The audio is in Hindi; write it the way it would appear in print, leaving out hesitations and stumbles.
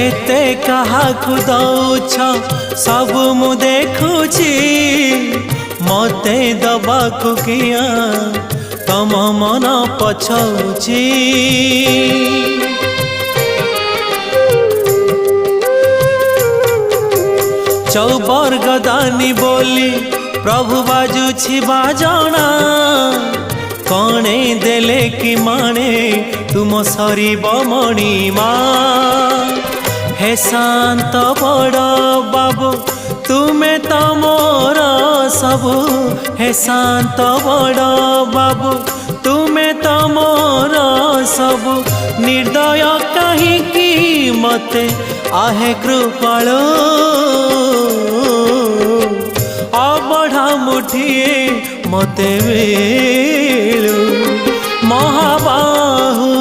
केते काहाकु दौछ सब मु देखुची मते दबाकु किया तम मन पछौची। चौबर गदानी बोली प्रभु बाजुछि बाजना कणे देले कि माने तुम सरीब मणिमा। हे शांत बड़ बाबू तुमे तो मोर सबु। हे शांत बड़ बाबू तुमे तो मोर सबु। निर्दय कहिकी मते आहे कृपालो अबढ़ा मुठिए मते बेलु महाबाहु।